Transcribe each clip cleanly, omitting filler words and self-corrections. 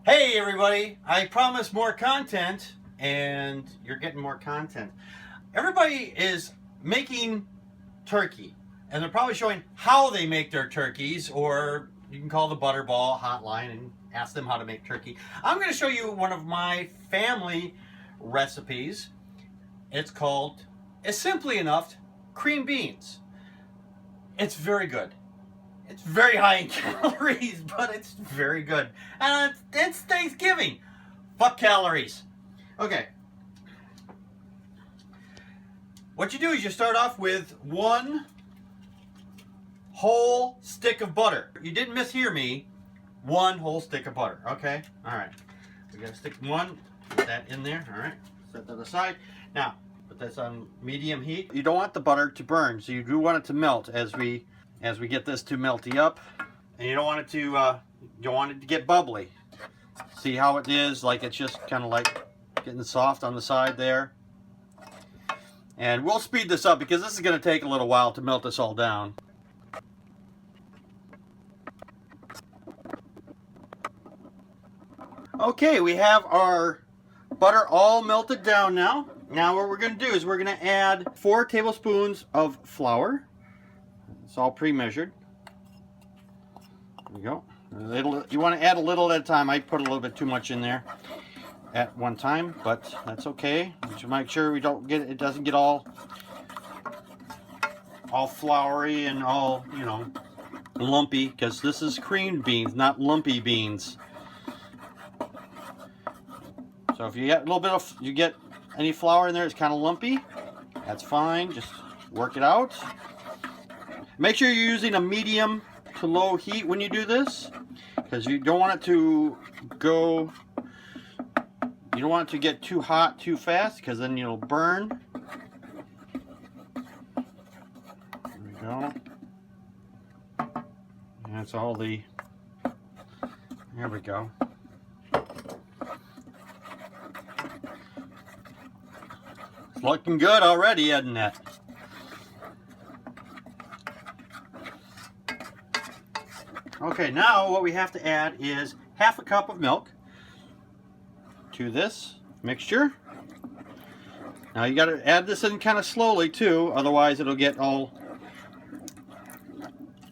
Hey everybody, I promised more content and you're getting more content. Everybody is making turkey and they're probably showing how they make their turkeys, or you can call the Butterball hotline and ask them how to make turkey. I'm going to show you one of my family recipes. It's called, it's simply enough, cream beans. It's very good. It's very high in calories, but it's very good. And it's Thanksgiving. Fuck calories. Okay. What you do is you start off with one whole stick of butter. You didn't mishear me. One whole stick of butter. Okay? Alright. We gotta stick one, put that in there. Alright. Set that aside. Now, put this on medium heat. You don't want the butter to burn, so you do want it to melt as we get this to melty up, and you don't want it to get bubbly. See how it is, like it's just kind of like getting soft on the side there. And we'll speed this up because this is going to take a little while to melt this all down. Okay, we have our butter all melted down now. Now what we're going to do is we're going to add 4 tablespoons of flour. It's all pre-measured. There we go. You want to add a little at a time. I put a little bit too much in there at one time, but that's okay. Just make sure we don't get it doesn't get all floury and all, you know, lumpy, because this is creamed beans, not lumpy beans. So if you get a little bit of, you get any flour in there, it's kind of lumpy, that's fine. Just work it out. Make sure you're using a medium to low heat when you do this, because you don't want it to go, you don't want it to get too hot too fast, because then you'll burn. There we go. And that's all the, there we go. It's looking good already, isn't it? Okay, now what we have to add is half a cup of milk to this mixture. Now you got to add this in kind of slowly too, otherwise it'll get all.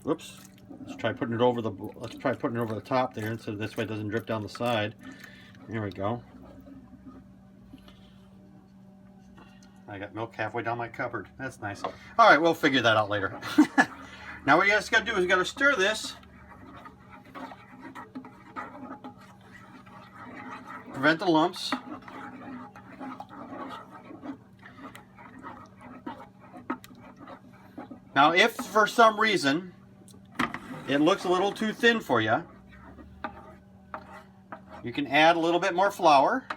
Whoops. Let's try putting it over the top there, so this way it doesn't drip down the side. There we go. I got milk halfway down my cupboard. That's nice. All right, we'll figure that out later. Now what you guys got to do is you got to stir this. Prevent the lumps. Now, if for some reason it looks a little too thin for you, you can add a little bit more flour.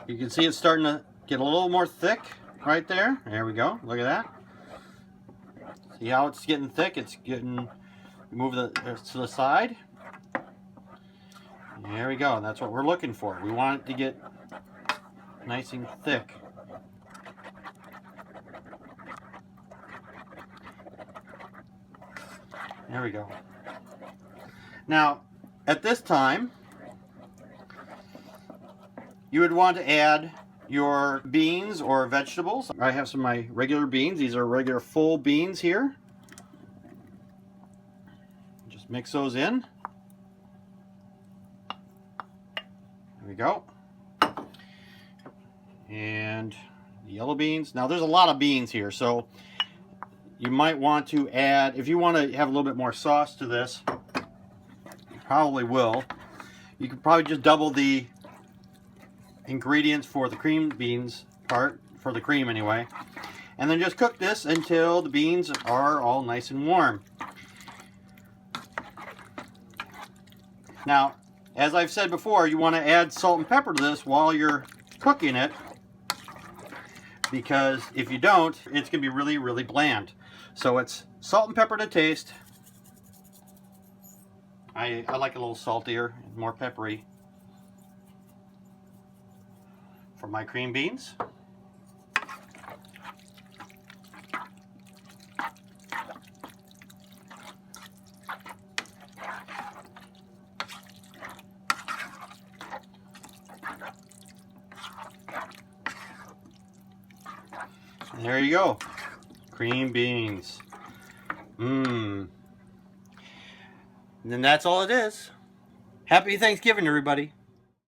You can see it's starting to get a little more thick right there. There we go. Look at that. See how it's getting thick? It's getting, move the to the side. There we go. And that's what we're looking for. We want it to get nice and thick. There we go. Now, at this time, you would want to add your beans or vegetables. I have some of my regular beans. These are regular full beans here. Just mix those in. There we go. And the yellow beans. Now there's a lot of beans here, so you might want to add, if you want to have a little bit more sauce to this, you probably will. You could probably just double the ingredients for the cream beans part, for the cream anyway, and then just cook this until the beans are all nice and warm. Now, as I've said before, you want to add salt and pepper to this while you're cooking it, because if you don't, it's going to be really, really bland. So it's salt and pepper to taste. I like a little saltier and more peppery for my cream beans. There you go. Cream beans. Mmm. And then that's all it is. Happy Thanksgiving, everybody.